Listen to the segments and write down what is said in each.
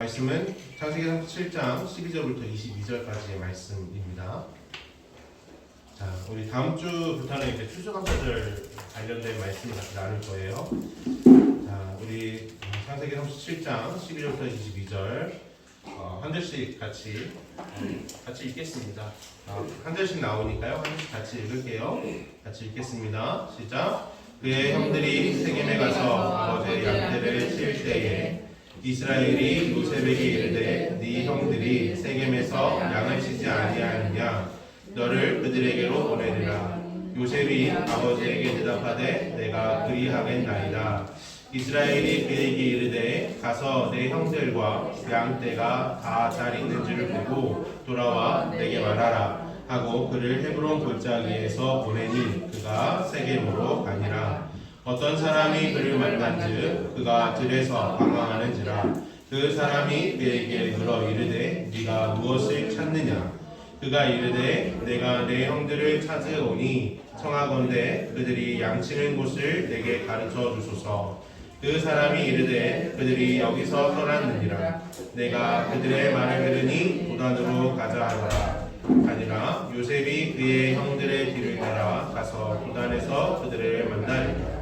말씀은 창세기 37장 12절부터 22절까지의 말씀입니다. 자, 우리 다음 주부터는 이제 추수감사절 관련된 말씀을 같이 나눌 거예요. 자, 우리 창세기 37장 12절부터 22절 한 절씩 같이 읽겠습니다. 한 절씩 나오니까요. 한 절씩 같이 읽을게요. 같이 읽겠습니다. 시작. 그의 형들이 세겜에 가서 아버지의 양떼를 치울 때에 이스라엘이 요셉에게 이르되 네 형들이 세겜에서 양을 치지 아니하느냐 너를 그들에게로 보내리라. 요셉이 아버지에게 대답하되 내가 그리하겠나이다. 이스라엘이 그에게 이르되 가서 내 형들과 양떼가 다 잘 있는지를 보고 돌아와 내게 말하라 하고 그를 헤브론 골짜기에서 보내니 그가 세겜으로 가니라. 어떤 사람이 그를 만난즉 그가 들에서 방황하는지라. 그 사람이 그에게 물어 이르되 네가 무엇을 찾느냐. 그가 이르되 내가 내 형들을 찾으오니 청하건대 그들이 양치는 곳을 내게 가르쳐 주소서. 그 사람이 이르되 그들이 여기서 떠났느니라. 내가 그들의 말을 들으니 도단으로 가자 하더라. 아니라 요셉이 그의 형들의 뒤를 따라 가서 도단에서 그들을 만나니라.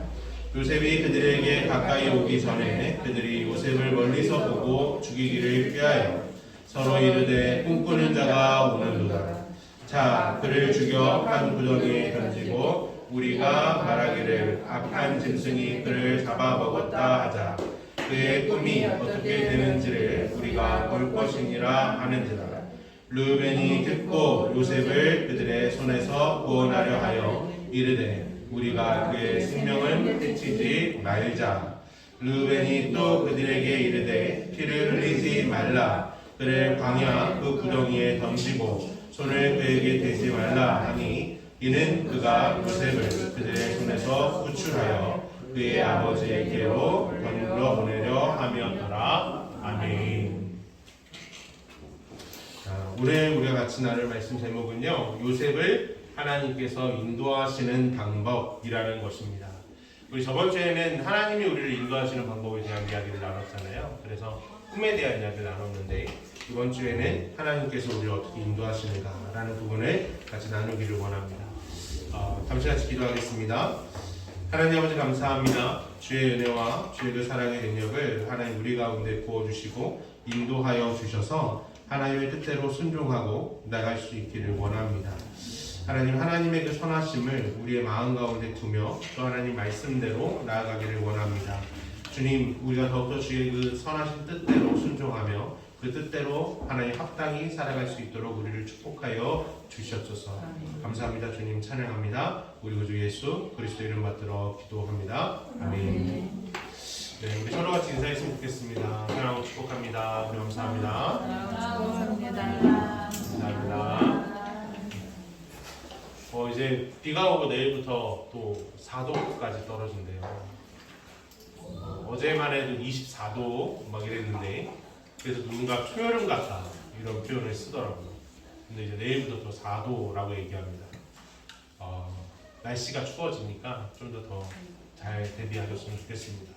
요셉이 그들에게 가까이 오기 전에 그들이 요셉을 멀리서 보고 죽이기를 꾀하여 서로 이르되 꿈꾸는 자가 오는도다. 자, 그를 죽여 한 구덩이에 던지고 우리가 말하기를 악한 짐승이 그를 잡아먹었다 하자. 그의 꿈이 어떻게 되는지를 우리가 볼 것이니라 하는지라. 르우벤이 듣고 요셉을 그들의 손에서 구원하려 하여 이르되 우리가 그의 생명을 해치지 말자. 르우벤이 또 그들에게 이르되 피를 흘리지 말라. 그를 광야 그 구덩이에 던지고 손을 그에게 대지 말라 하니 이는 그가 요셉을 그들의 손에서 구출하여 그의 아버지에게로 돌려보내려 함이었더라. 아멘. 자, 오늘 우리가 같이 나눌 말씀 제목은요, 요셉을 하나님께서 인도하시는 방법이라는 것입니다. 우리 저번 주에는 하나님이 우리를 인도하시는 방법에 대한 이야기를 나눴잖아요. 그래서 꿈에 대한 이야기를 나눴는데 이번 주에는 하나님께서 우리를 어떻게 인도하시는가라는 부분을 같이 나누기를 원합니다. 잠시 같이 기도하겠습니다. 하나님 아버지 감사합니다. 주의 은혜와 주의 그 사랑의 능력을 하나님 우리 가운데 부어주시고 인도하여 주셔서 하나님의 뜻대로 순종하고 나갈 수 있기를 원합니다. 하나님, 하나님의 그 선하심을 우리의 마음 가운데 두며 또 하나님 말씀대로 나아가기를 원합니다. 주님, 우리가 더욱더 주의 그 선하신 뜻대로 순종하며 그 뜻대로 하나님 합당히 살아갈 수 있도록 우리를 축복하여 주시옵소서. 감사합니다. 주님 찬양합니다. 우리 구주 예수 그리스도 이름 받들어 기도합니다. 아멘. 네, 우리 서로 같이 인사했으면 좋겠습니다. 사랑하고 축복합니다. 우리 감사합니다. 감사합니다. 이제 비가 오고 내일부터 또 4도까지 떨어진대요. 어제만 해도 24도 막 이랬는데 그래서 누군가 초여름 같다 이런 표현을 쓰더라고요. 근데 이제 내일부터 또 4도라고 얘기합니다. 날씨가 추워지니까 좀 더 잘 대비하셨으면 좋겠습니다.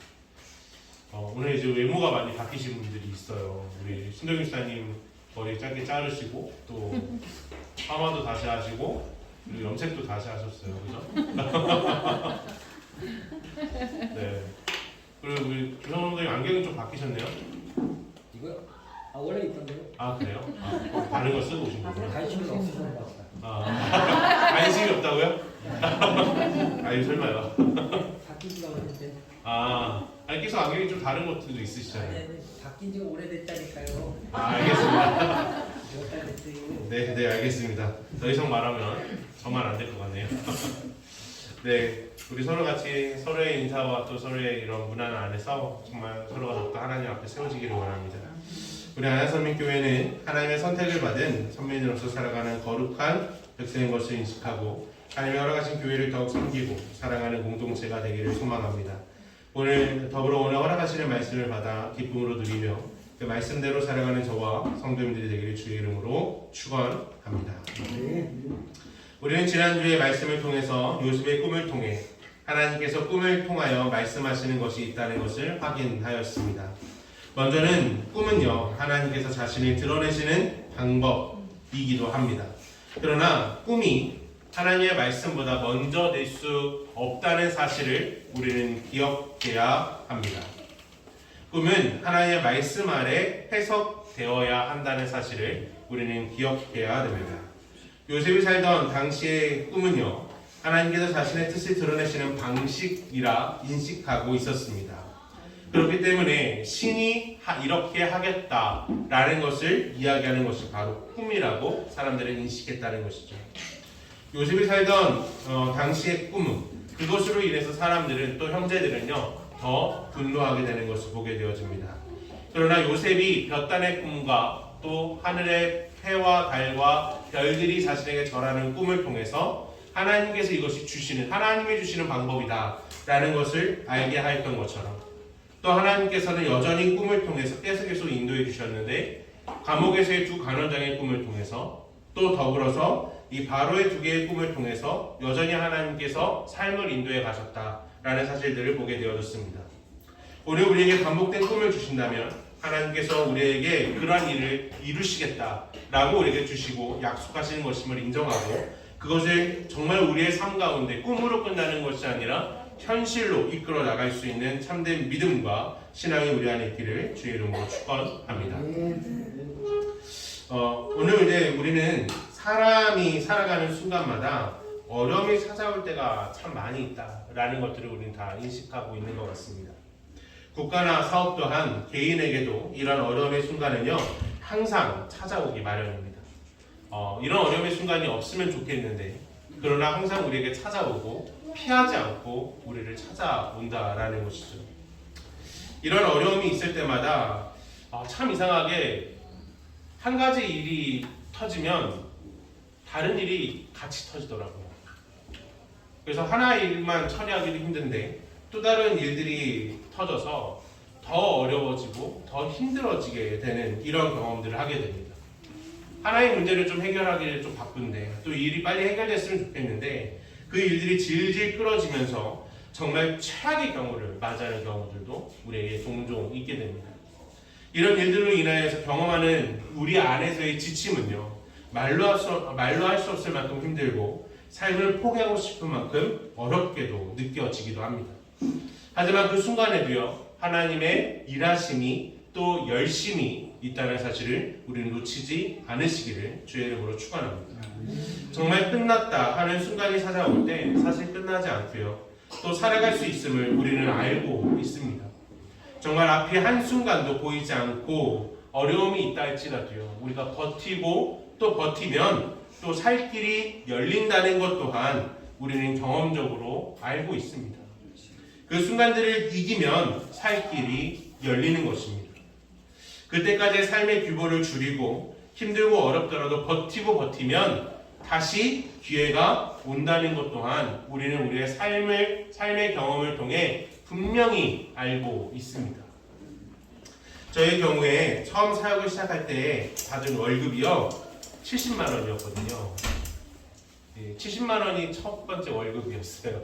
오늘 이제 외모가 많이 바뀌신 분들이 있어요. 우리 신동윤 목사님 머리 짧게 자르시고 또 파마도 다시 하시고 그리고 염색도 다시 하셨어요, 그죠? 네. 그리고 우리 규성 감독님 안경이 좀 바뀌셨네요. 이거요? 원래 있던데요? 아 그래요? 다른 거 쓰고 오신 거구나. 관심이 없으신가 보다. 관심이 없다고요? 아니 설마요? 바뀐 지가 오래됐대. 아니 계속 안경이 좀 다른 것들도 있으시잖아요. 네, 바뀐 지가 오래됐다니까요. 알겠습니다. 몇 달 됐어요. 네, 알겠습니다. 더 이상 말하면 저만 안 될 것 같네요. 네, 우리 서로 같이 서로의 인사와 또 서로의 이런 문화 안에서 정말 서로가 더욱더 하나님 앞에 세워지기를 원합니다. 우리 안양선민교회는 하나님의 선택을 받은 선민으로서 살아가는 거룩한 백성인 것을 인식하고 하나님의 허락하신 교회를 더욱 섬기고 사랑하는 공동체가 되기를 소망합니다. 오늘 더불어 오늘 허락하시는 말씀을 받아 기쁨으로 누리며 그 말씀대로 살아가는 저와 성도님들이 되기를 주의 이름으로 축원합니다. 우리는 지난주에 말씀을 통해서 요셉의 꿈을 통해 하나님께서 꿈을 통하여 말씀하시는 것이 있다는 것을 확인하였습니다. 먼저는 꿈은요, 하나님께서 자신을 드러내시는 방법이기도 합니다. 그러나 꿈이 하나님의 말씀보다 먼저 될 수 없다는 사실을 우리는 기억해야 합니다. 꿈은 하나님의 말씀 아래 해석되어야 한다는 사실을 우리는 기억해야 됩니다. 요셉이 살던 당시의 꿈은요, 하나님께서 자신의 뜻을 드러내시는 방식이라 인식하고 있었습니다. 그렇기 때문에 신이 이렇게 하겠다라는 것을 이야기하는 것이 바로 꿈이라고 사람들은 인식했다는 것이죠. 요셉이 살던 당시의 꿈은 그것으로 인해서 사람들은 또 형제들은요 더 분노하게 되는 것을 보게 되어집니다. 그러나 요셉이 볕단의 꿈과 또 하늘의 해와 달과 별들이 자신에게 절하는 꿈을 통해서 하나님께서 이것이 하나님이 주시는 방법이다 라는 것을 알게 하였던 것처럼, 또 하나님께서는 여전히 꿈을 통해서 계속 인도해 주셨는데, 감옥에서의 두 간원장의 꿈을 통해서, 또 더불어서 이 바로의 두 개의 꿈을 통해서 여전히 하나님께서 삶을 인도해 가셨다라는 사실들을 보게 되어졌습니다. 오늘 우리에게 반복된 꿈을 주신다면 하나님께서 우리에게 그러한 일을 이루시겠다라고 우리에게 주시고 약속하시는 것임을 인정하고, 그것을 정말 우리의 삶 가운데 꿈으로 끝나는 것이 아니라 현실로 이끌어 나갈 수 있는 참된 믿음과 신앙이 우리 안에 있기를 주의 이름으로 축원합니다. 오늘 이제 우리는 사람이 살아가는 순간마다 어려움이 찾아올 때가 참 많이 있다라는 것들을 우리는 다 인식하고 있는 것 같습니다. 국가나 사업 또한 개인에게도 이런 어려움의 순간은요 항상 찾아오기 마련입니다. 이런 어려움의 순간이 없으면 좋겠는데, 그러나 항상 우리에게 찾아오고 피하지 않고 우리를 찾아온다라는 것이죠. 이런 어려움이 있을 때마다 참 이상하게 한 가지 일이 터지면 다른 일이 같이 터지더라고요. 그래서 하나의 일만 처리하기도 힘든데 또 다른 일들이 터져서 더 어려워지고 더 힘들어지게 되는 이런 경험들을 하게 됩니다. 하나의 문제를 좀 해결하기를 좀 바쁜데, 또 일이 빨리 해결됐으면 좋겠는데 그 일들이 질질 끌어지면서 정말 최악의 경우를 맞이하는 경우들도 우리에게 종종 있게 됩니다. 이런 일들로 인하여서 경험하는 우리 안에서의 지침은요, 말로 할 수 없을 만큼 힘들고 삶을 포기하고 싶은 만큼 어렵게도 느껴지기도 합니다. 하지만 그 순간에도요, 하나님의 일하심이 또 열심이 있다는 사실을 우리는 놓치지 않으시기를 주의 이름으로 축원합니다. 정말 끝났다 하는 순간이 찾아올 때 사실 끝나지 않고요, 또 살아갈 수 있음을 우리는 알고 있습니다. 정말 앞이 한순간도 보이지 않고 어려움이 있다 할지라도요, 우리가 버티고 또 버티면 또 살 길이 열린다는 것 또한 우리는 경험적으로 알고 있습니다. 그 순간들을 이기면 살 길이 열리는 것입니다. 그때까지의 삶의 규모를 줄이고 힘들고 어렵더라도 버티고 버티면 다시 기회가 온다는 것 또한 우리는 우리의 삶의 경험을 통해 분명히 알고 있습니다. 저의 경우에 처음 사역을 시작할 때 받은 월급이요 70만 원이었거든요. 70만 원이 첫 번째 월급이었어요.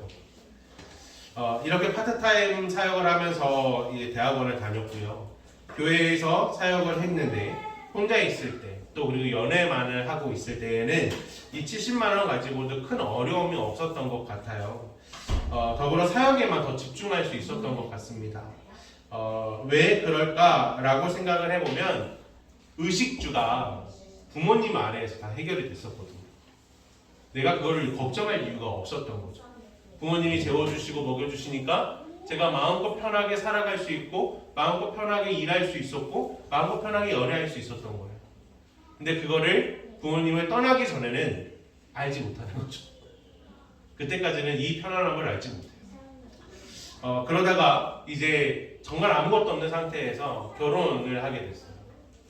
이렇게 파트타임 사역을 하면서 대학원을 다녔고요. 교회에서 사역을 했는데 혼자 있을 때, 또 그리고 연애만을 하고 있을 때에는 이 70만 원 가지고도 큰 어려움이 없었던 것 같아요. 더불어 사역에만 더 집중할 수 있었던 것 같습니다. 왜 그럴까라고 생각을 해보면 의식주가 부모님 아래에서 다 해결이 됐었거든요. 내가 그거를 걱정할 이유가 없었던 거죠. 부모님이 재워주시고 먹여주시니까 제가 마음껏 편하게 살아갈 수 있고 마음껏 편하게 일할 수 있었고 마음껏 편하게 연애할 수 있었던 거예요. 근데 그거를 부모님을 떠나기 전에는 알지 못하는 거죠. 그때까지는 이 편안함을 알지 못해요. 그러다가 이제 정말 아무것도 없는 상태에서 결혼을 하게 됐어요.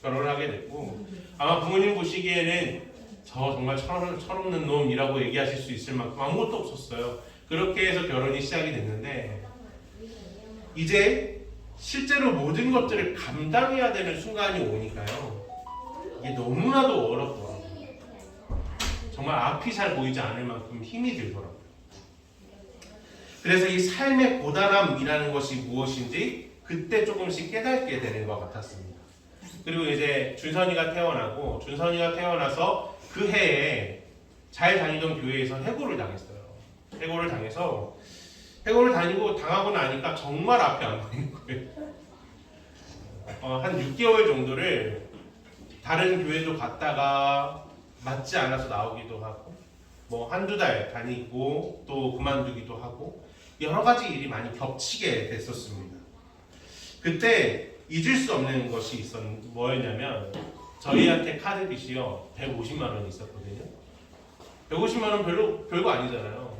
결혼을 하게 됐고, 아마 부모님 보시기에는 저 정말 철없는 놈이라고 얘기하실 수 있을 만큼 아무것도 없었어요. 그렇게 해서 결혼이 시작이 됐는데, 이제 실제로 모든 것들을 감당해야 되는 순간이 오니까요, 이게 너무나도 어렵더라고요. 정말 앞이 잘 보이지 않을 만큼 힘이 들더라고요. 그래서 이 삶의 고단함이라는 것이 무엇인지 그때 조금씩 깨닫게 되는 것 같았습니다. 그리고 이제 준선이가 태어나서 그 해에 잘 다니던 교회에서 해고를 당했어요. 해고를 당하고 나니까 정말 앞이 안 보이는 거예요. 한 6개월 정도를 다른 교회도 갔다가 맞지 않아서 나오기도 하고 뭐 한두 달 다니고 또 그만두기도 하고 여러 가지 일이 많이 겹치게 됐었습니다. 그때 잊을 수 없는 것이 뭐였냐면 저희한테 카드 빚이요 150만 원이 있었거든요. 150만 원 별거 아니잖아요.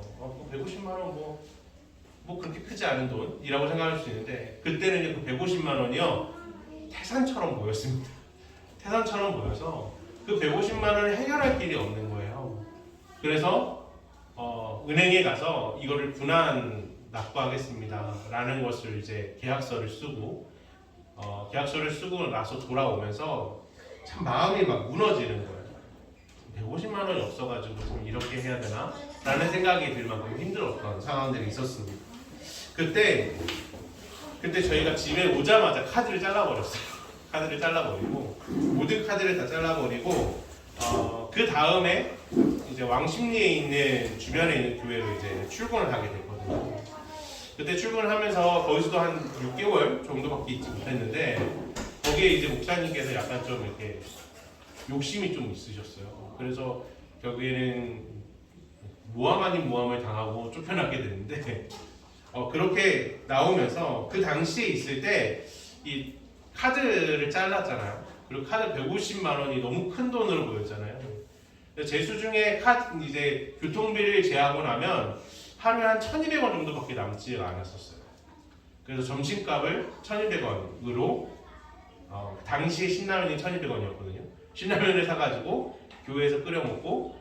150만 원 뭐 그렇게 크지 않은 돈이라고 생각할 수 있는데 그때는 그 150만 원이요 태산처럼 보였습니다. 태산처럼 보여서 그 150만 원을 해결할 길이 없는 거예요. 그래서 은행에 가서 이거를 분한 납부하겠습니다 라는 것을 이제 계약서를 쓰고 나서 돌아오면서 참 마음이 막 무너지는 거예요. 150만 원이 없어가지고 좀 이렇게 해야 되나? 라는 생각이 들 만큼 힘들었던 상황들이 있었습니다. 그때 저희가 집에 오자마자 카드를 잘라버렸어요. 카드를 잘라버리고 모든 카드를 다 잘라버리고 그 다음에 이제 왕십리에 있는 주변에 있는 교회로 이제 출근을 하게 됐거든요. 그때 출근을 하면서 거기서도 한 6개월 정도밖에 있지 못했는데 거기에 이제 목사님께서 약간 좀 이렇게 욕심이 좀 있으셨어요. 그래서 결국에는 모함 아닌 모함을 당하고 쫓겨나게 됐는데 그렇게 나오면서 그 당시에 있을 때 이 카드를 잘랐잖아요. 그리고 카드 150만 원이 너무 큰 돈으로 보였잖아요. 제 수중에 이제 교통비를 제하고 나면 하루에 한 1,200원 정도밖에 남지 않았었어요. 그래서 점심값을 1,200원으로 당시에 신라면이 1,200원이었거든요. 신라면을 사가지고 교회에서 끓여 먹고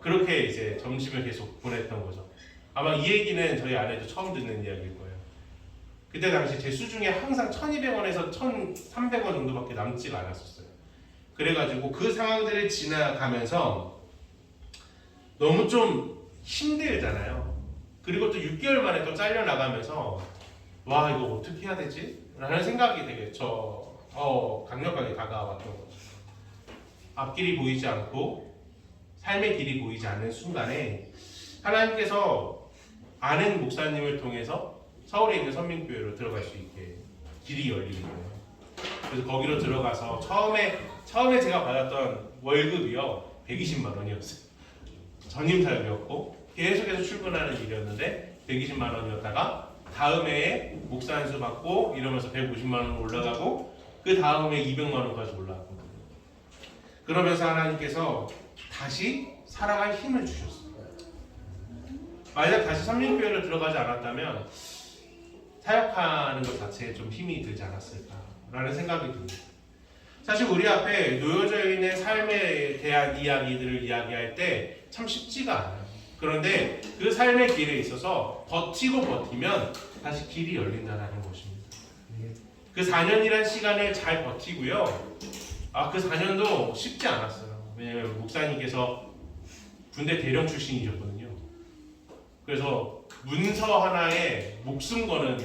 그렇게 이제 점심을 계속 보냈던 거죠. 아마 이 얘기는 저희 아내도 처음 듣는 이야기일 거예요. 그때 당시 제 수중에 항상 1,200원에서 1,300원 정도밖에 남지가 않았었어요. 그래가지고 그 상황들을 지나가면서 너무 좀 힘들잖아요. 그리고 또 6개월 만에 또 잘려나가면서 와 이거 어떻게 해야 되지? 라는 생각이 되게 강력하게 다가왔던 거죠. 앞길이 보이지 않고 삶의 길이 보이지 않는 순간에 하나님께서 아는 목사님을 통해서 서울에 있는 선민교회로 들어갈 수 있게 길이 열리는 거예요. 그래서 거기로 들어가서 처음에 제가 받았던 월급이요 120만 원이었어요. 전임 사역이었고 계속해서 출근하는 일이었는데 120만 원이었다가 다음 해에 목사 안수 받고 이러면서 150만 원 올라가고 그 다음에 200만 원까지 올라갔거든요. 그러면서 하나님께서 다시 살아갈 힘을 주셨어요. 만약 다시 선민교회로 들어가지 않았다면 사역하는 것 자체에 좀 힘이 들지 않았을까라는 생각이 듭니다. 사실 우리 앞에 놓여져 있는 삶에 대한 이야기들을 이야기할 때 참 쉽지가 않아요. 그런데 그 삶의 길에 있어서 버티면 다시 길이 열린다는 것입니다. 그 4년이란 시간을 잘 버티고요. 그 4년도 쉽지 않았어요. 왜냐하면 목사님께서 군대 대령 출신이셨거든요. 그래서 문서 하나에 목숨 거는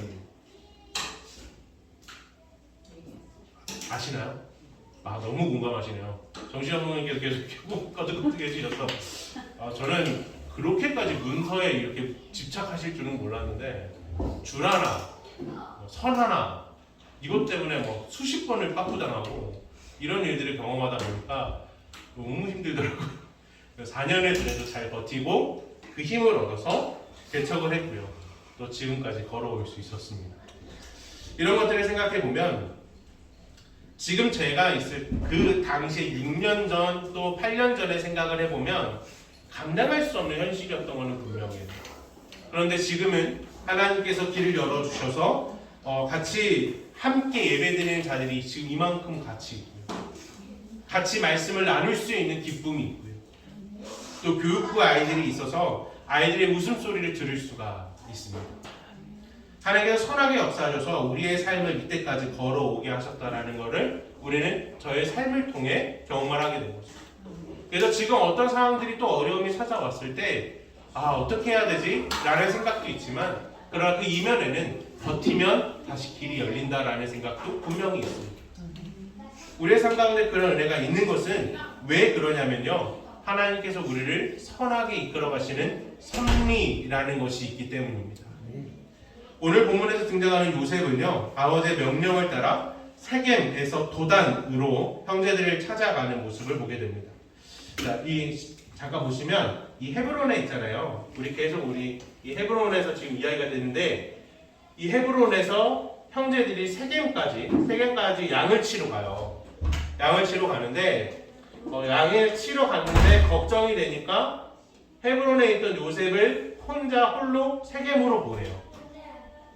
아시나요? 너무 공감하시네요. 정신현무님께서 계속 꺼득꺼득 해주셔서 저는 그렇게까지 문서에 이렇게 집착하실 줄은 몰랐는데 줄 하나, 선 하나 이것 때문에 뭐 수십 번을 빠꾸당하고 이런 일들을 경험하다 보니까 너무 힘들더라고요. 4년을 그래도 잘 버티고 그 힘을 얻어서 개척을 했고요. 또 지금까지 걸어올 수 있었습니다. 이런 것들을 생각해 보면 지금 제가 있을 그 당시에 6년 전 또 8년 전에 생각을 해보면 감당할 수 없는 현실이었던 것은 분명해요. 그런데 지금은 하나님께서 길을 열어주셔서 같이 함께 예배드리는 자들이 지금 이만큼 같이 있고요. 같이 말씀을 나눌 수 있는 기쁨이 있고요. 또 교육부 아이들이 있어서 아이들의 웃음소리를 들을 수가 있습니다. 하나님께서 선하게 역사하셔서 우리의 삶을 이때까지 걸어오게 하셨다는 것을 우리는 저의 삶을 통해 경험을 하게 된 거죠. 그래서 지금 어떤 상황들이 또 어려움이 찾아왔을 때 어떻게 해야 되지? 라는 생각도 있지만 그러나 그 이면에는 버티면 다시 길이 열린다라는 생각도 분명히 있습니다. 우리의 삶 가운데 그런 은혜가 있는 것은 왜 그러냐면요, 하나님께서 우리를 선하게 이끌어 가시는 섭리라는 것이 있기 때문입니다. 오늘 본문에서 등장하는 요셉은요, 아버지의 명령을 따라 세겜에서 도단으로 형제들을 찾아가는 모습을 보게 됩니다. 자, 잠깐 보시면 이 헤브론에 있잖아요. 우리 이 헤브론에서 지금 이야기가 되는데, 이 헤브론에서 형제들이 세겜까지 양을 치러 가요. 양을 치러 가는데 양을 치러 갔는데 걱정이 되니까 헤브론에 있던 요셉을 홀로 세겜으로 보내요.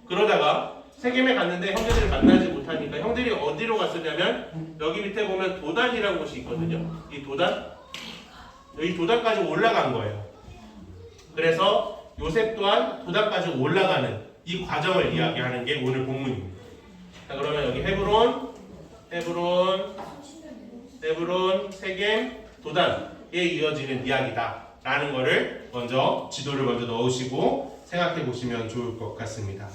그러다가 세겜에 갔는데 형제들을 만나지 못하니까 형들이 어디로 갔었냐면, 여기 밑에 보면 도단이라는 곳이 있거든요. 여기 도단까지 올라간 거예요. 그래서 요셉 또한 도단까지 올라가는 이 과정을 이야기하는 게 오늘 본문입니다. 자, 그러면 여기 헤브론, 세겜, 도단에 이어지는 이야기다라는 거를 지도를 먼저 넣으시고 생각해 보시면 좋을 것 같습니다.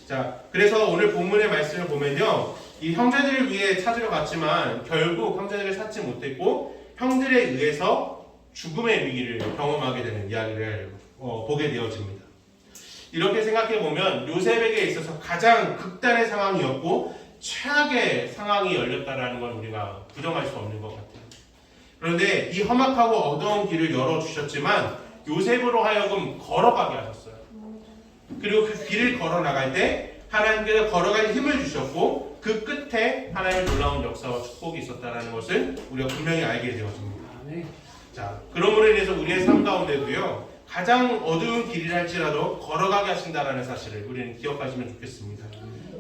자, 그래서 오늘 본문의 말씀을 보면요, 이 형제들을 위해 찾으러 갔지만 결국 형제들을 찾지 못했고 형들에 의해서 죽음의 위기를 경험하게 되는 이야기를 보게 되어집니다. 이렇게 생각해 보면 요셉에게 있어서 가장 극단의 상황이었고 최악의 상황이 열렸다라는 걸 우리가 부정할 수 없는 것 같아요. 그런데 이 험악하고 어두운 길을 열어주셨지만 요셉으로 하여금 걸어가게 하셨어요. 그리고 그 길을 걸어 나갈 때 하나님께서 걸어갈 힘을 주셨고 그 끝에 하나님의 놀라운 역사와 축복이 있었다는 것을 우리가 분명히 알게 되어집니다. 자, 그러므로 인해서 우리의 삶 가운데도요, 가장 어두운 길이랄지라도 걸어가게 하신다라는 사실을 우리는 기억하시면 좋겠습니다.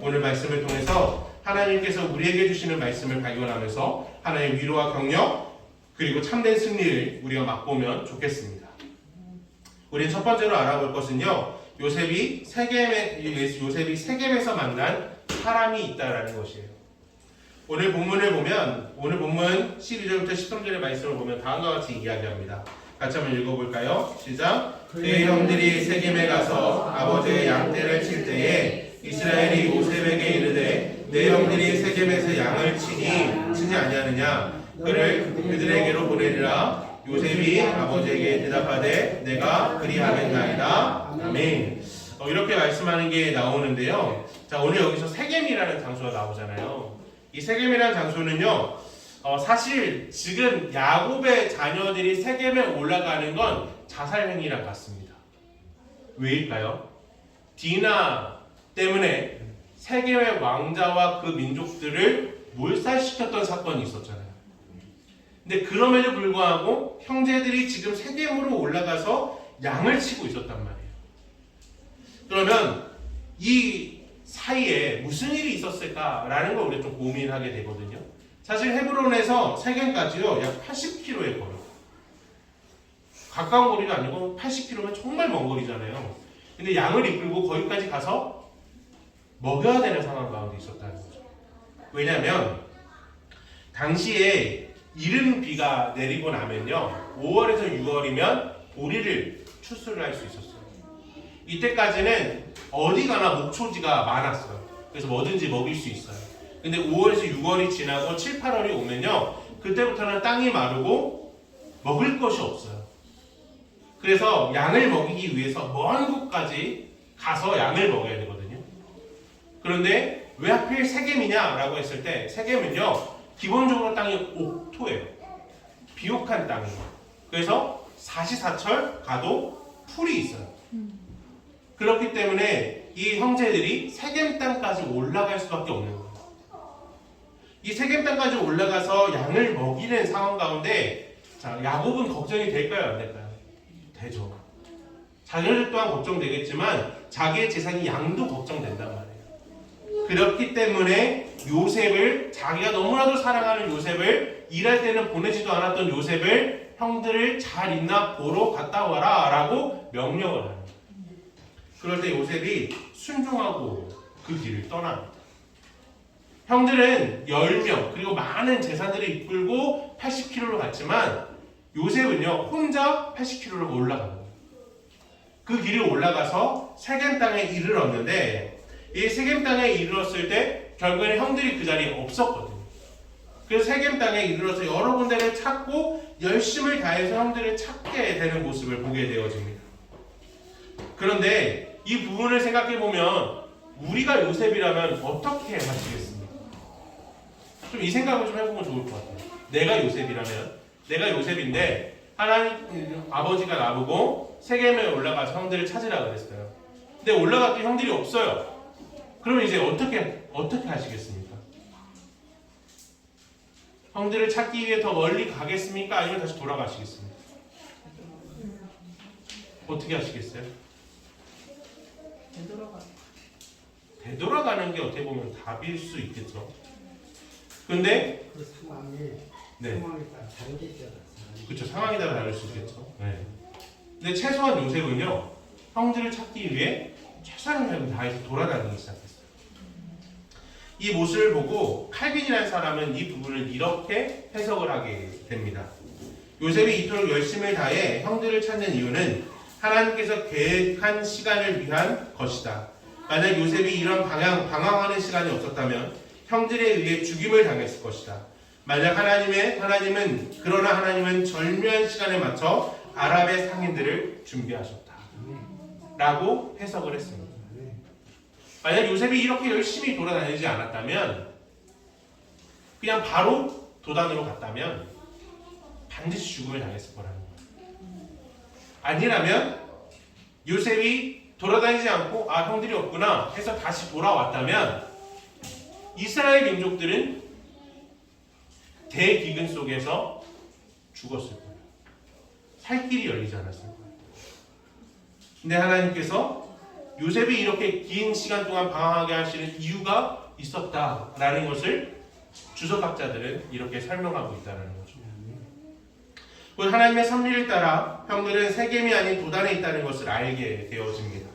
오늘 말씀을 통해서 하나님께서 우리에게 주시는 말씀을 발견하면서 하나님의 위로와 격려 그리고 참된 승리를 우리가 맛보면 좋겠습니다. 우리는 첫 번째로 알아볼 것은요, 요셉이 세겜에서 만난 사람이 있다라는 것이에요. 오늘 본문 12절부터 13절의 말씀을 보면 다음과 같이 이야기합니다. 같이 한번 읽어볼까요? 시작. 그의 형들이 세겜에 가서 아버지의 양떼를 칠 때에 이스라엘이 요셉에게 이르되 내 형들이 세겜에서 양을 치지 아니하느냐? 그를 그들에게로 보내리라. 요셉이 아버지에게 대답하되 내가 그리하겠나이다. 아멘. 이렇게 말씀하는 게 나오는데요. 자, 오늘 여기서 세겜이라는 장소가 나오잖아요. 이 세겜이라는 장소는요, 사실 지금 야곱의 자녀들이 세겜에 올라가는 건 자살 행위랑 같습니다. 왜일까요? 디나 때문에 세겜의 왕자와 그 민족들을 몰살시켰던 사건이 있었잖아요. 근데 그럼에도 불구하고 형제들이 지금 세겜으로 올라가서 양을 치고 있었단 말이에요. 그러면 이 사이에 무슨 일이 있었을까라는 걸 우리가 좀 고민하게 되거든요. 사실 헤브론에서 세겜까지요, 약 80km의 거리. 가까운 거리도 아니고 80km면 정말 먼 거리잖아요. 근데 양을 이끌고 거기까지 가서 먹여야 되는 상황 가운데 있었다는 거죠. 왜냐하면 당시에 이른 비가 내리고 나면요, 5월에서 6월이면 보리를 추수를 할 수 있었어요. 이때까지는 어디 가나 목초지가 많았어요. 그래서 뭐든지 먹일 수 있어요. 근데 5월에서 6월이 지나고 7, 8월이 오면요, 그때부터는 땅이 마르고 먹을 것이 없어요. 그래서 양을 먹이기 위해서 먼 곳까지 가서 양을 먹여야 되거든요. 그런데 왜 하필 세겜이냐라고 했을 때 세겜은요, 기본적으로 땅이 옥토예요. 비옥한 땅이에요. 그래서 사시사철 가도 풀이 있어요. 그렇기 때문에 이 형제들이 세겜 땅까지 올라갈 수밖에 없는 거예요. 이 세겜 땅까지 올라가서 양을 먹이는 상황 가운데, 자, 야곱은 걱정이 될까요, 안 될까요? 되죠. 자녀들 또한 걱정되겠지만 자기의 재산이 양도 걱정된단 말이에요. 그렇기 때문에 요셉을, 자기가 너무나도 사랑하는 요셉을, 일할 때는 보내지도 않았던 요셉을 형들을 잘 있나 보러 갔다 와라 라고 명령을 합니다. 그럴 때 요셉이 순종하고 그 길을 떠납니다. 형들은 10명 그리고 많은 재산들을 이끌고 80km로 갔지만 요셉은요, 혼자 80km로 올라간 거예요. 그 길을 올라가서 세겜 땅에 이르렀는데, 이 세겜 땅에 이르렀을 때 결국에는 형들이 그 자리에 없었거든요. 그래서 세겜 땅에 이르러서 여러 군데를 찾고 열심을 다해서 형들을 찾게 되는 모습을 보게 되어집니다. 그런데 이 부분을 생각해 보면 우리가 요셉이라면 어떻게 하시겠습니까? 좀 이 생각을 좀 해보면 좋을 것 같아요. 내가 요셉이라면, 내가 요셉인데 하나님 아버지가 나보고 세겜에 올라가서 형들을 찾으라 그랬어요. 근데 올라갔더니 형들이 없어요. 그러면 이제 어떻게 하시겠습니까? 형들을 찾기 위해 더 멀리 가겠습니까? 아니면 다시 돌아가시겠습니까? 어떻게 하시겠어요? 되돌아가는 게 어떻게 보면 답일 수 있겠죠. 근데 그 상황이 네. 상황에 따라 다르겠죠. 그렇죠. 상황에 따라 다를 수 있겠죠. 네. 근데 최소한 요셉은요, 형들을 찾기 위해 최선을 다해서 돌아다니기 시작했어요. 이 모습을 보고 칼빈이라는 사람은 이 부분을 이렇게 해석을 하게 됩니다. 요셉이 이토록 열심을 다해 형들을 찾는 이유는 하나님께서 계획한 시간을 위한 것이다. 만약 요셉이 이런 방황하는 시간이 없었다면 형들에 의해 죽임을 당했을 것이다. 만약 하나님은 절묘한 시간에 맞춰 아랍의 상인들을 준비하셨다. 라고 해석을 했습니다. 만약 요셉이 이렇게 열심히 돌아다니지 않았다면, 그냥 바로 도단으로 갔다면 반드시 죽음을 당했을 거라는 거예요. 아니라면 요셉이 돌아다니지 않고 형들이 없구나 해서 다시 돌아왔다면 이스라엘 민족들은 대기근 속에서 죽었을 거예요. 살 길이 열리지 않았을 거예요. 근데 하나님께서 요셉이 이렇게 긴 시간 동안 방황하게 하시는 이유가 있었다라는 것을 주석학자들은 이렇게 설명하고 있다는 거죠. 하나님의 섭리를 따라 형들은 세겜이 아닌 도단에 있다는 것을 알게 되어집니다.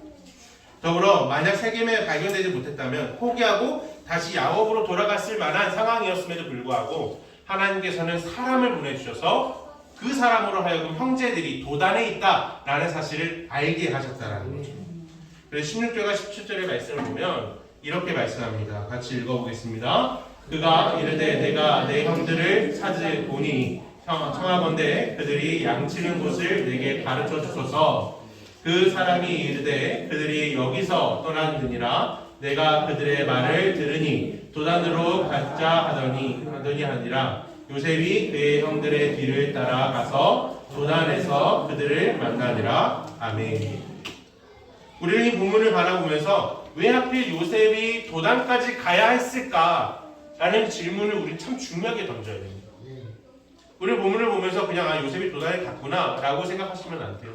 더불어 만약 세겜에 발견되지 못했다면 포기하고 다시 야곱으로 돌아갔을 만한 상황이었음에도 불구하고 하나님께서는 사람을 보내주셔서 그 사람으로 하여금 형제들이 도단에 있다라는 사실을 알게 하셨다는 거죠. 그래서 16절과 17절의 말씀을 보면 이렇게 말씀합니다. 같이 읽어보겠습니다. 그가 이르되 내가 내 형들을 찾으보니 청하건대 그들이 양치는 곳을 내게 가르쳐 주소서. 그 사람이 이르되 그들이 여기서 떠났느니라. 내가 그들의 말을 들으니 도단으로 가자 하더니 하니라. 요셉이 그의 형들의 뒤를 따라가서 도단에서 그들을 만나니라. 아멘. 우리는 이 본문을 바라보면서 왜 하필 요셉이 도단까지 가야 했을까라는 질문을 우리 참 중요하게 던져야 됩니다. 우리 본문을 보면서 그냥 요셉이 도단에 갔구나 라고 생각하시면 안 돼요.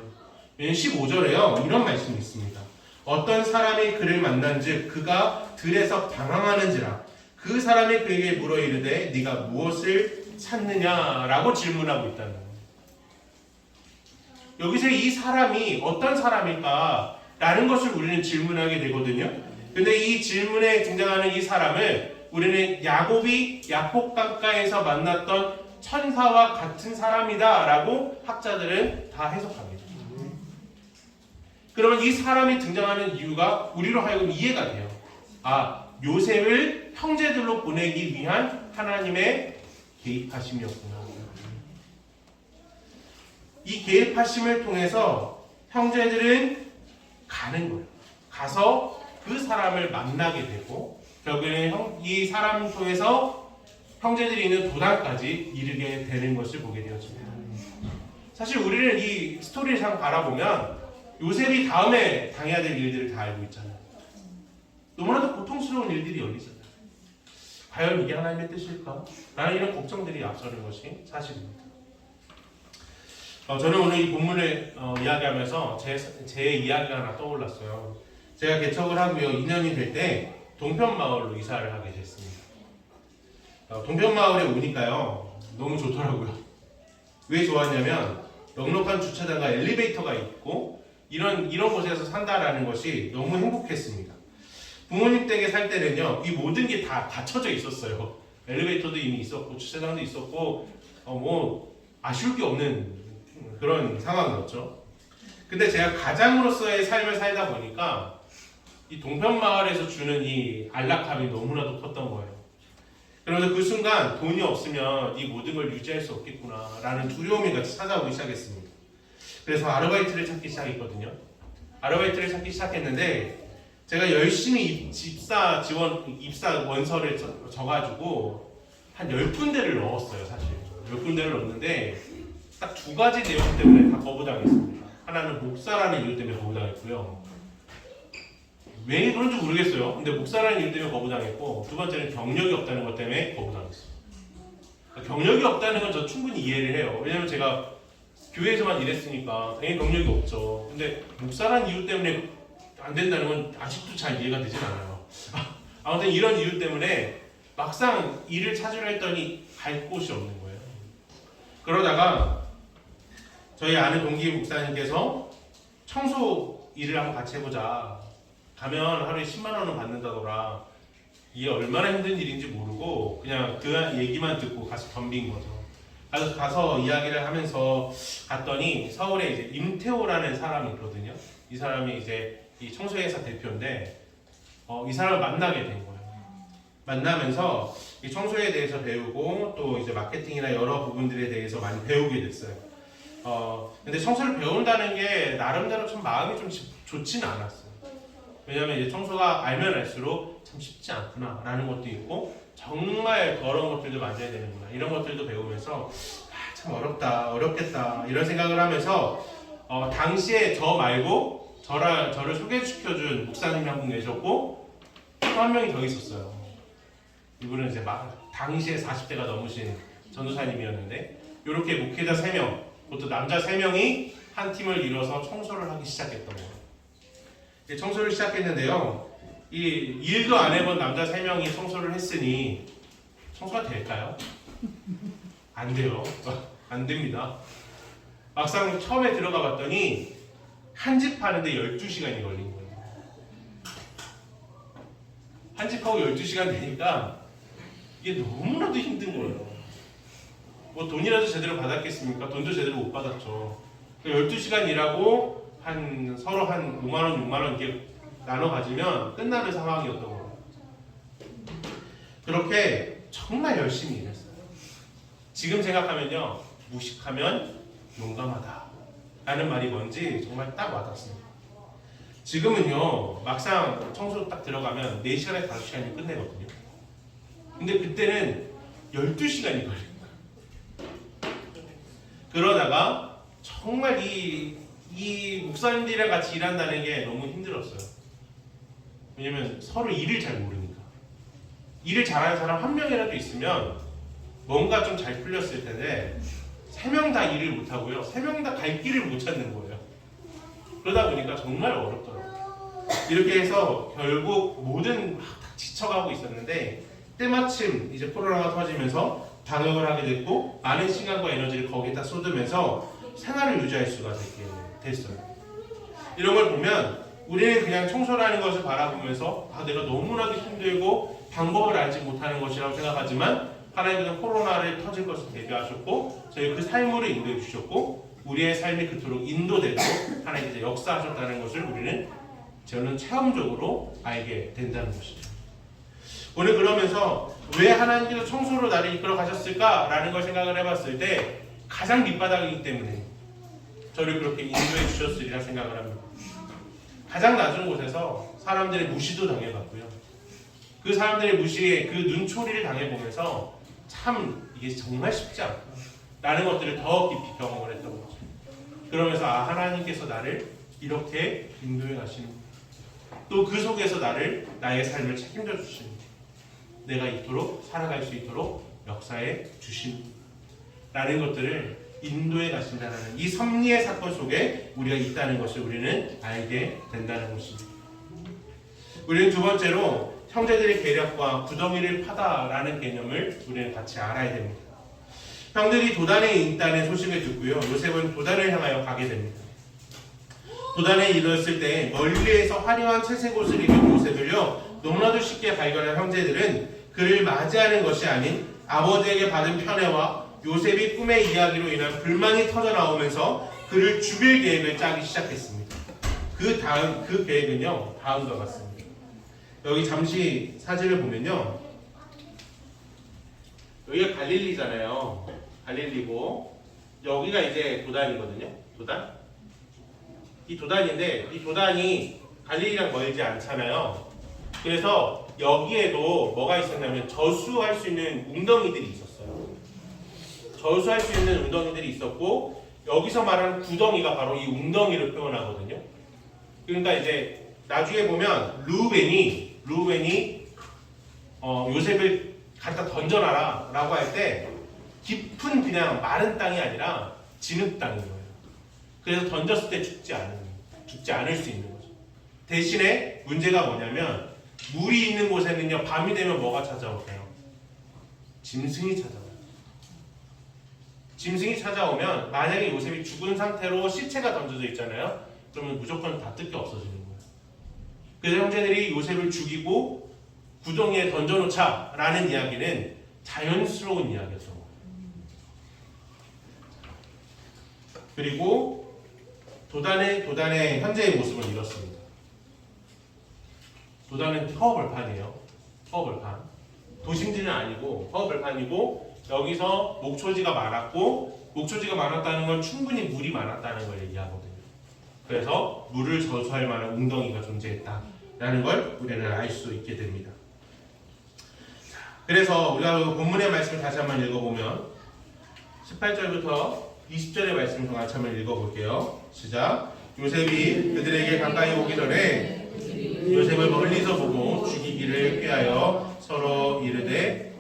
15절에요 이런 말씀이 있습니다. 어떤 사람이 그를 만난즉 그가 들에서 방황하는지라. 그 사람이 그에게 물어 이르되 네가 무엇을 찾느냐라고 질문하고 있다는 거예요. 여기서 이 사람이 어떤 사람일까 라는 것을 우리는 질문하게 되거든요. 근데 이 질문에 등장하는 이 사람을 우리는 야곱이 야복강가에서 만났던 천사와 같은 사람이다 라고 학자들은 다 해석합니다. 그러면 이 사람이 등장하는 이유가 우리로 하여금 이해가 돼요. 요셉을 형제들로 보내기 위한 하나님의 개입하심이었구나. 이 개입하심을 통해서 형제들은 가는 거예요. 가서 그 사람을 만나게 되고 결국에는 이 사람을 통해서 형제들이 있는 도단까지 이르게 되는 것을 보게 되었습니다. 사실 우리는 이 스토리상 바라보면 요셉이 다음에 당해야 될 일들을 다 알고 있잖아요. 너무나도 고통스러운 일들이 열리잖아요. 과연 이게 하나님의 뜻일까? 라는 이런 걱정들이 앞서는 것이 사실입니다. 저는 오늘 이 본문을 이야기하면서 제 이야기가 하나 떠올랐어요. 제가 개척을 하고요 2년이 될 때 동편마을로 이사를 하게 됐습니다. 동편마을에 오니까요 너무 좋더라고요. 왜 좋았냐면 넉넉한 주차장과 엘리베이터가 있고 이런 곳에서 산다라는 것이 너무 행복했습니다. 부모님 댁에 살 때는요 이 모든 게 다 갖춰져 있었어요. 엘리베이터도 이미 있었고 주차장도 있었고 뭐 아쉬울 게 없는 그런 상황이었죠. 근데 제가 가장으로서의 삶을 살다 보니까 이 동편마을에서 주는 이 안락함이 너무나도 컸던 거예요. 그러면서 그 순간 돈이 없으면 이 모든 걸 유지할 수 없겠구나라는 두려움이 같이 찾아오기 시작했습니다. 그래서 아르바이트를 찾기 시작했거든요. 아르바이트를 찾기 시작했는데 제가 열심히 입사 원서를 져가지고 한 10군데를 넣었어요. 사실 10군데를 넣었는데 딱 2가지 내용 때문에 다 거부당했습니다. 하나는 목사라는 이유 때문에 거부당했고요. 왜 그런지 모르겠어요. 근데 목사라는 이유 때문에 거부당했고, 두 번째는 경력이 없다는 것 때문에 거부당했어요. 경력이 없다는 건 저 충분히 이해를 해요. 왜냐면 제가 교회에서만 일했으니까 당연히 경력이 없죠. 근데 목사라는 이유 때문에 안 된다는 건 아직도 잘 이해가 되진 않아요. 아무튼 이런 이유 때문에 막상 일을 찾으려 했더니 갈 곳이 없는 거예요. 그러다가 저희 아는 동기 목사님께서 청소 일을 한번 같이 해보자. 가면 하루에 10만 원은 받는다더라. 이게 얼마나 힘든 일인지 모르고 그냥 그 얘기만 듣고 가서 덤빈 거죠. 그래서 가서 이야기를 하면서 갔더니 서울에 이제 임태호라는 사람이 있거든요. 이 사람이 이제 이 청소회사 대표인데 이 사람을 만나게 된 거예요. 만나면서 이 청소에 대해서 배우고 또 이제 마케팅이나 여러 부분들에 대해서 많이 배우게 됐어요. 근데 청소를 배운다는 게 나름대로 좀 마음이 좀 좋지는 않았어요. 왜냐면 이제 청소가 알면 알수록 참 쉽지 않구나라는 것도 있고 정말 더러운 것들도 만져야 되는구나 이런 것들도 배우면서 참 어렵겠다 이런 생각을 하면서 당시에 저 말고 저를 소개시켜준 목사님이 한 분 계셨고 또 한 명이 더 있었어요. 이분은 이제 당시에 40대가 넘으신 전도사님이었는데 이렇게 목회자 3명, 그것도 남자 3명이 한 팀을 이뤄서 청소를 하기 시작했던 거예요. 청소를 시작했는데요. 이 일도 안 해본 남자 3명이 청소를 했으니 청소가 될까요? 안 돼요. 안 됩니다. 막상 처음에 들어가 봤더니 한 집 하는데 12시간이 걸린 거예요. 한 집 하고 12시간 되니까 이게 너무나도 힘든 거예요. 뭐 돈이라도 제대로 받았겠습니까? 돈도 제대로 못 받았죠. 12시간 일하고 서로 한 5만원, 6만원 이렇게 나눠 가지면 끝나는 상황이었던 거예요. 그렇게 정말 열심히 일했어요. 지금 생각하면요, 무식하면 용감하다 라는 말이 뭔지 정말 딱 와닿습니다. 지금은요, 막상 청소 딱 들어가면 4시간에 5시간이면 끝내거든요. 근데 그때는 12시간이 걸린 거예요. 그러다가 정말 이 목사님들이랑 같이 일한다는 게 너무 힘들었어요. 왜냐면 서로 일을 잘 모르니까. 일을 잘하는 사람 한 명이라도 있으면 뭔가 좀 잘 풀렸을 텐데 3명 다 일을 못하고요. 3명 다 갈 길을 못 찾는 거예요. 그러다 보니까 정말 어렵더라고요. 이렇게 해서 결국 모든 다 지쳐가고 있었는데 때마침 이제 코로나가 터지면서 방역을 하게 됐고 많은 시간과 에너지를 거기다 쏟으면서 생활을 유지할 수가 됐어요. 이런 걸 보면 우리는 그냥 청소라는 것을 바라보면서 내가 너무나도 힘들고 방법을 알지 못하는 것이라고 생각하지만 하나님께서 코로나를 터질 것을 대비하셨고 저희 그 삶으로 인도해 주셨고 우리의 삶이 그토록 인도되도록 하나님께서 역사하셨다는 것을 저는 체험적으로 알게 된다는 것이죠. 오늘 그러면서 왜 하나님께서 청소로 나를 이끌어 가셨을까라는 걸 생각을 해봤을 때 가장 밑바닥이기 때문에 저를 그렇게 인도해 주셨으리라 생각을 합니다. 가장 낮은 곳에서 사람들의 무시도 당해봤고요. 그 사람들의 무시에 그 눈초리를 당해보면서 참 이게 정말 쉽지 않다라는 것들을 더 깊이 경험을 했던 거죠. 그러면서 하나님께서 나를 이렇게 인도해 가시는 또 그 속에서 나의 삶을 책임져 주시는 내가 이토록 살아갈 수 있도록 역사해 주신다는 것들을 인도해 가신다는 이 섭리의 사건 속에 우리가 있다는 것을 우리는 알게 된다는 것입니다. 우리는 두 번째로 형제들의 계략과 구덩이를 파다라는 개념을 우리는 같이 알아야 됩니다. 형들이 도단에 있다는 소식을 듣고요. 요셉은 도단을 향하여 가게 됩니다. 도단에 이르렀을 때 멀리에서 화려한 채색 옷을 입은 요셉을요. 너무나도 쉽게 발견한 형제들은 그를 맞이하는 것이 아닌 아버지에게 받은 편애와 요셉이 꿈의 이야기로 인한 불만이 터져나오면서 그를 죽일 계획을 짜기 시작했습니다. 그 계획은요. 다음과 같습니다. 여기 잠시 사진을 보면요. 여기가 갈릴리잖아요. 갈릴리고 여기가 이제 도단이거든요. 도단. 이 도단인데 이 도단이 갈릴리랑 멀지 않잖아요. 그래서 여기에도 뭐가 있었냐면 저수할 수 있는 웅덩이들이 있었어요. 저수할 수 있는 웅덩이들이 있었고 여기서 말하는 구덩이가 바로 이 웅덩이를 표현하거든요. 그러니까 이제 나중에 보면 루벤이 요셉을 갖다 던져놔라 라고 할 때 깊은 그냥 마른 땅이 아니라 진흙 땅인 거예요. 그래서 던졌을 때 죽지 않을 수 있는 거죠. 대신에 문제가 뭐냐면 물이 있는 곳에는요 밤이 되면 뭐가 찾아올까요? 짐승이 찾아와요. 짐승이 찾아오면 만약에 요셉이 죽은 상태로 시체가 던져져 있잖아요. 그러면 무조건 다 뜯겨 없어지는 거예요. 그래서 형제들이 요셉을 죽이고 구덩이에 던져놓자 라는 이야기는 자연스러운 이야기였던 거예요. 그리고 도단의 현재의 모습은 이렇습니다. 도단은 허허벌판이에요. 허허벌판. 도심지는 아니고 허허벌판이고 여기서 목초지가 많았고 목초지가 많았다는 건 충분히 물이 많았다는 걸 얘기하거든요. 그래서 물을 저수할 만한 웅덩이가 존재했다라는 걸 우리는 알 수 있게 됩니다. 그래서 우리가 본문의 말씀을 다시 한번 읽어보면 18절부터 20절의 말씀을 같이 한번 읽어볼게요. 시작. 요셉이 그들에게 가까이 오기 전에 요셉을 멀리서 보고 죽이기를 꾀하여 서로 이르되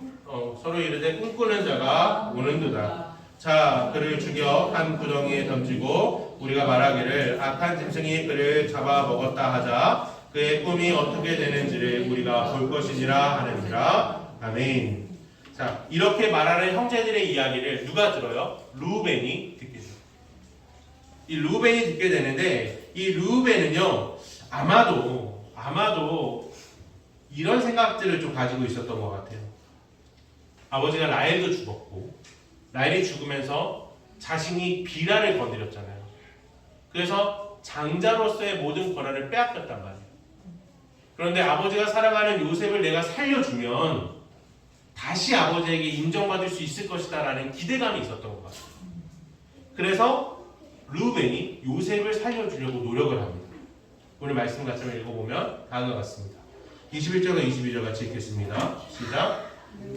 꿈꾸는 자가 오는도다. 자, 그를 죽여 한 구덩이에 던지고 우리가 말하기를 악한 짐승이 그를 잡아 먹었다 하자. 그의 꿈이 어떻게 되는지를 우리가 볼 것이니라 하느니라. 아멘. 자, 이렇게 말하는 형제들의 이야기를 누가 들어요? 루벤이 듣게 돼요. 이 루벤이 듣게 되는데 이 루벤은요 아마도 이런 생각들을 좀 가지고 있었던 것 같아요. 아버지가 라헬도 죽었고 라헬이 죽으면서 자신이 비라를 건드렸잖아요. 그래서 장자로서의 모든 권한을 빼앗겼단 말이에요. 그런데 아버지가 사랑하는 요셉을 내가 살려주면 다시 아버지에게 인정받을 수 있을 것이다 라는 기대감이 있었던 것 같아요. 그래서 루벤이 요셉을 살려주려고 노력을 합니다. 오늘 말씀 같이 한번 읽어보면 다음과 같습니다. 21절과 22절 같이 읽겠습니다. 시작.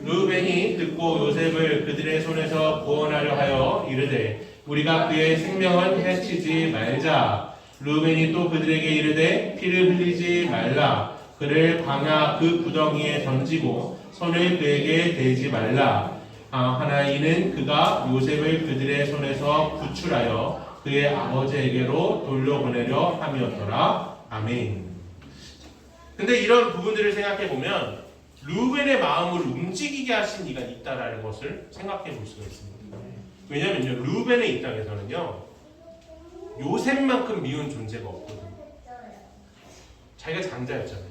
루벤이 듣고 요셉을 그들의 손에서 구원하려 하여 이르되 우리가 그의 생명은 해치지 말자. 루벤이 또 그들에게 이르되 피를 흘리지 말라. 그를 광야 그 구덩이에 던지고 손을 그에게 대지 말라. 하나 이는 그가 요셉을 그들의 손에서 구출하여 그의 아버지에게로 돌려보내려 함이었더라. 아멘. 근데 이런 부분들을 생각해 보면 루벤의 마음을 움직이게 하신 이가 있다라는 것을 생각해 볼 수가 있습니다. 왜냐면요, 루벤의 입장에서는요, 요셉만큼 미운 존재가 없거든요. 자기가 장자였잖아요.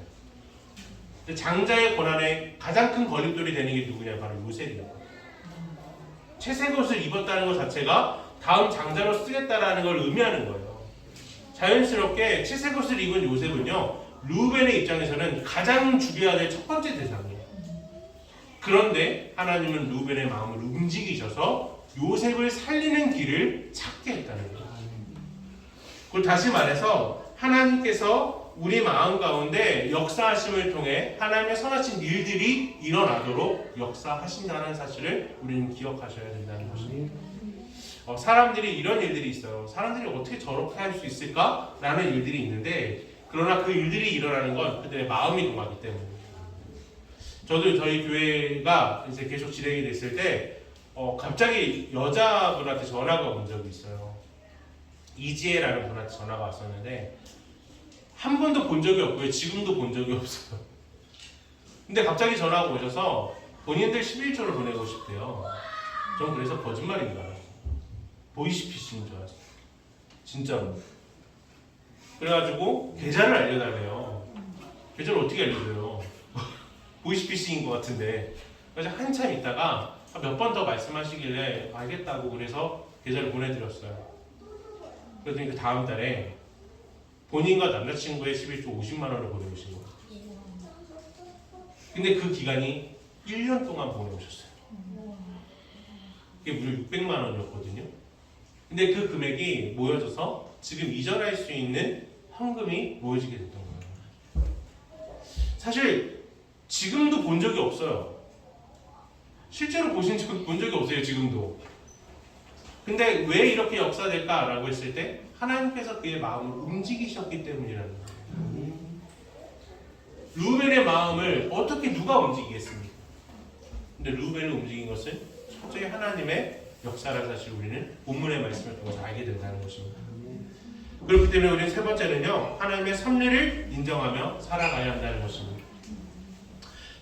근데 장자의 권한에 가장 큰 걸림돌이 되는 게 누구냐? 바로 요셉이었거든요. 채색 옷을 입었다는 것 자체가 다음 장자로 쓰겠다라는 걸 의미하는 거예요. 자연스럽게 채색 옷을 입은 요셉은요, 루벤의 입장에서는 가장 죽여야 될 첫 번째 대상이에요. 그런데 하나님은 루벤의 마음을 움직이셔서 요셉을 살리는 길을 찾게 했다는 거예요. 그리고 다시 말해서 하나님께서 우리 마음 가운데 역사하심을 통해 하나님의 선하신 일들이 일어나도록 역사하신다는 사실을 우리는 기억하셔야 된다는 것입니다. 사람들이 이런 일들이 있어요. 사람들이 어떻게 저렇게 할 수 있을까? 라는 일들이 있는데 그러나 그 일들이 일어나는 건 그들의 마음이 동하기 때문에. 저도 저희 교회가 이제 계속 진행이 됐을 때 갑자기 여자분한테 전화가 온 적이 있어요. 이지혜라는 분한테 전화가 왔었는데 한 번도 본 적이 없고요. 지금도 본 적이 없어요. 근데 갑자기 전화가 오셔서 본인들 11조를 보내고 싶대요. 전 그래서 거짓말인 줄 알았어요. 보이시피싱인 줄 알았어요. 진짜로. 그래가지고 계좌를 알려달래요. 계좌를 어떻게 알려줘요? 보이시피싱인 것 같은데. 그래서 한참 있다가 몇 번 더 말씀하시길래 알겠다고 그래서 계좌를 보내드렸어요. 그랬더니 그 다음 달에 본인과 남자친구의 11조 50만 원을 보내오신 거예요. 근데 그 기간이 1년 동안 보내오셨어요. 그게 무려 600만 원이었거든요. 근데 그 금액이 모여져서 지금 이전할 수 있는 현금이 모여지게 됐던 거예요. 사실 지금도 본 적이 없어요. 실제로 본 적이 없어요. 지금도. 근데 왜 이렇게 역사될까라고 했을 때 하나님께서 그의 마음을 움직이셨기 때문이라는 거예요. 루벤의 마음을 어떻게 누가 움직이겠습니까? 근데 루벤을 움직인 것은 철저히 하나님의 역사라는 사실 우리는 본문의 말씀을 통해서 알게 된다는 것입니다. 그렇기 때문에 우리는 세 번째는요, 하나님의 섭리를 인정하며 살아가야 한다는 것입니다.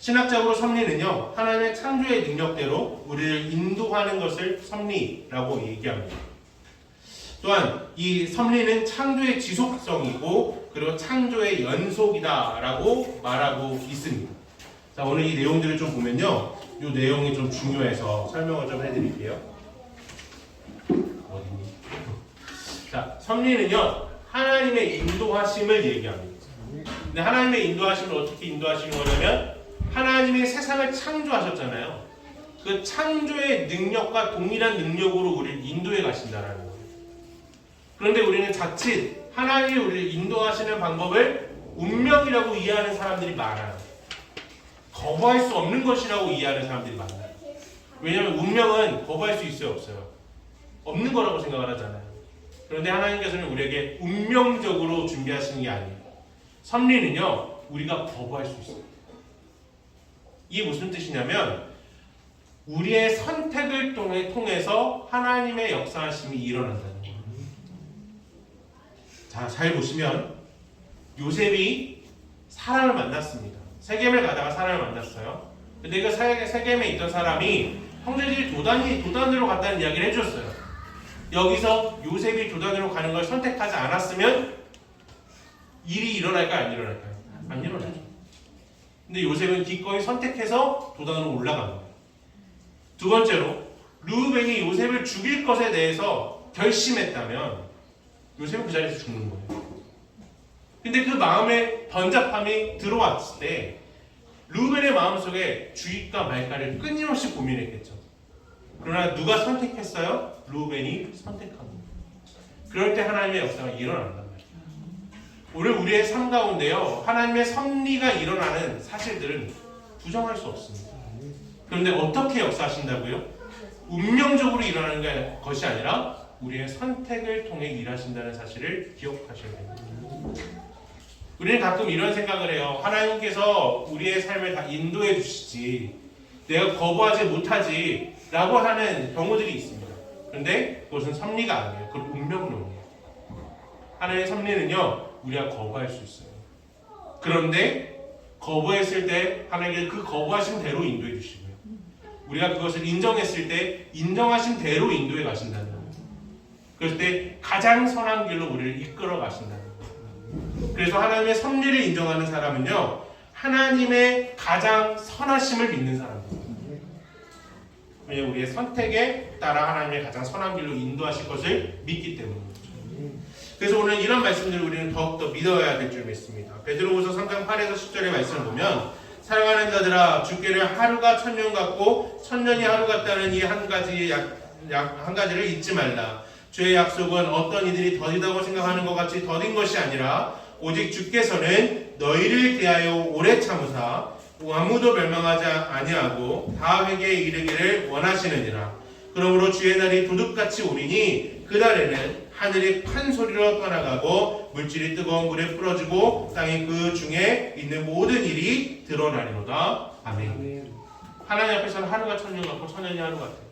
신학적으로 섭리는요, 하나님의 창조의 능력대로 우리를 인도하는 것을 섭리라고 얘기합니다. 또한 이 섭리는 창조의 지속성이고 그리고 창조의 연속이다라고 말하고 있습니다. 자, 오늘 이 내용들을 좀 보면요, 이 내용이 좀 중요해서 설명을 좀 해드릴게요. 어디니? 자, 섭리는요, 하나님의 인도하심을 얘기합니다. 근데 하나님의 인도하심을 어떻게 인도하시는 거냐면 하나님이 세상을 창조하셨잖아요. 그 창조의 능력과 동일한 능력으로 우리를 인도해 가신다라는 거예요. 그런데 우리는 자칫 하나님이 우리를 인도하시는 방법을 운명이라고 이해하는 사람들이 많아요. 거부할 수 없는 것이라고 이해하는 사람들이 많아요. 왜냐하면 운명은 거부할 수 있어요, 없어요? 없는 거라고 생각을 하잖아요. 그런데 하나님께서는 우리에게 운명적으로 준비하시는 게 아니에요. 섭리는요, 우리가 거부할 수 있어요. 이게 무슨 뜻이냐면 우리의 선택을 통해서 하나님의 역사하심이 일어난다는 거예요. 자, 잘 보시면 요셉이 사람을 만났습니다. 세겜을 가다가 사람을 만났어요. 근데 그 세겜에 있던 사람이 형제들이 도단으로 갔다는 이야기를 해줬어요. 여기서 요셉이 도단으로 가는 걸 선택하지 않았으면 일이 일어날까요? 안 일어날까요? 안 일어나죠. 근데 요셉은 기꺼이 선택해서 도단으로 올라간 거예요. 두 번째로, 르우벤이 요셉을 죽일 것에 대해서 결심했다면 요셉은 그 자리에서 죽는 거예요. 근데 그 마음의 번잡함이 들어왔을 때 르우벤의 마음속에 죽일까 말까를 끊임없이 고민했겠죠. 그러나 누가 선택했어요? 르우벤이 선택한 거예요. 그럴 때 하나님의 역사가 일어난단 말이에요. 오늘 우리의 삶 가운데요, 하나님의 섭리가 일어나는 사실들은 부정할 수 없습니다. 그런데 어떻게 역사하신다고요? 운명적으로 일어나는 것이 아니라 우리의 선택을 통해 일하신다는 사실을 기억하셔야 됩니다. 우리는 가끔 이런 생각을 해요. 하나님께서 우리의 삶을 다 인도해 주시지 내가 거부하지 못하지 라고 하는 경우들이 있습니다. 그런데 그것은 섭리가 아니에요. 그건 운명론이에요. 하나님의 섭리는요, 우리가 거부할 수 있어요. 그런데 거부했을 때 하나님께서 그 거부하신 대로 인도해 주시고요, 우리가 그것을 인정했을 때 인정하신 대로 인도해 가신다는 거예요. 그럴 때 가장 선한 길로 우리를 이끌어 가신다는 거예요. 그래서 하나님의 섭리를 인정하는 사람은요, 하나님의 가장 선하심을 믿는 사람입니다. 왜냐하면 우리의 선택에 따라 하나님의 가장 선한 길로 인도하실 것을 믿기 때문입니다. 그래서 오늘 이런 말씀들을 우리는 더욱더 믿어야 될 줄 믿습니다. 베드로후서 3장 8에서 10절의 말씀을 보면, 사랑하는 자들아, 주께를 하루가 천년 같고 천년이 하루 같다는 이 한 가지를 잊지 말라. 주의 약속은 어떤 이들이 더디다고 생각하는 것 같이 더딘 것이 아니라 오직 주께서는 너희를 대하여 오래 참으사 아무도 멸망하지 아니하고 다 회개에 이르기를 원하시느니라. 그러므로 주의 날이 도둑같이 오리니 그 날에는 하늘이 큰 소리로 떠나가고 물질이 뜨거운 물에 풀어지고 땅이 그 중에 있는 모든 일이 드러나리로다. 아멘. 하나님 앞에서는 하루가 천년 같고 천년이 하루 같아요.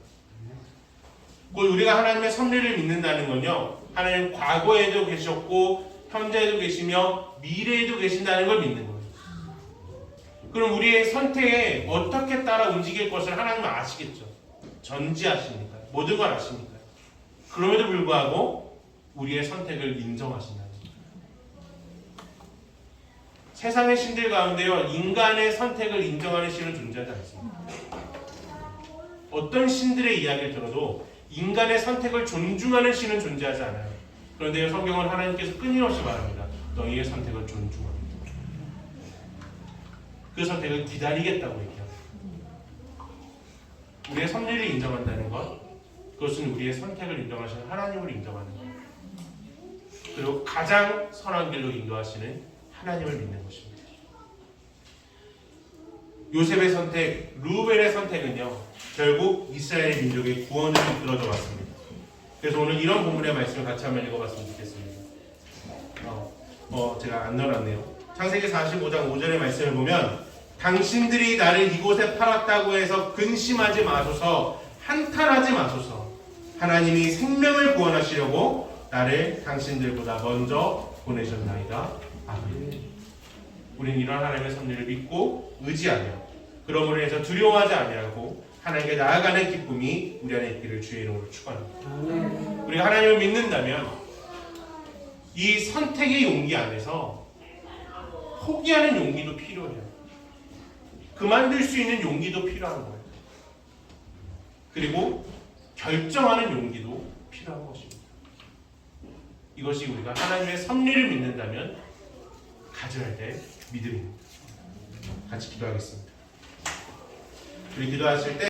곧 우리가 하나님의 섭리를 믿는다는 건요, 하나님 과거에도 계셨고 현재에도 계시며 미래에도 계신다는 걸 믿는 거예요. 그럼 우리의 선택에 어떻게 따라 움직일 것을 하나님은 아시겠죠. 전지하시니까요. 모든 걸 아시니까요. 그럼에도 불구하고 우리의 선택을 인정하신다는 거예요. 세상의 신들 가운데요, 인간의 선택을 인정하는 신은 존재하지 않습니다. 어떤 신들의 이야기를 들어도 인간의 선택을 존중하는 신은 존재하지 않아요. 그런데 성경은 하나님께서 끊임없이 말합니다. 너희의 선택을 존중합니다. 그 선택을 기다리겠다고 얘기합니다. 우리의 섭리를 인정한다는 것, 그것은 우리의 선택을 인정하시는 하나님을 인정하는 것, 그리고 가장 선한 길로 인도하시는 하나님을 믿는 것입니다. 요셉의 선택, 루벤의 선택은요, 결국 이스라엘 민족의 구원을 이끌어져 왔습니다. 그래서 오늘 이런 본문의 말씀을 같이 한번 읽어봤으면 좋겠습니다. 제가 안 넣어놨네요. 창세기 45장 5절의 말씀을 보면, 당신들이 나를 이곳에 팔았다고 해서 근심하지 마소서, 한탄하지 마소서. 하나님이 생명을 구원하시려고 나를 당신들보다 먼저 보내셨나이다. 아멘. 우리는 이런 하나님의 섭리를 믿고 의지하며, 그러므로 해서 두려워하지 아니하고 하나님께 나아가는 기쁨이 우리 안에 있기를 주의 이름으로 축원합니다. 우리가 하나님을 믿는다면 이 선택의 용기 안에서 포기하는 용기도 필요해요. 그만둘 수 있는 용기도 필요한 거예요. 그리고 결정하는 용기도 필요한 것입니다. 이것이 우리가 하나님의 섭리를 믿는다면 가져야 될 믿음입니다. 같이 기도하겠습니다. 우리 기도하실 때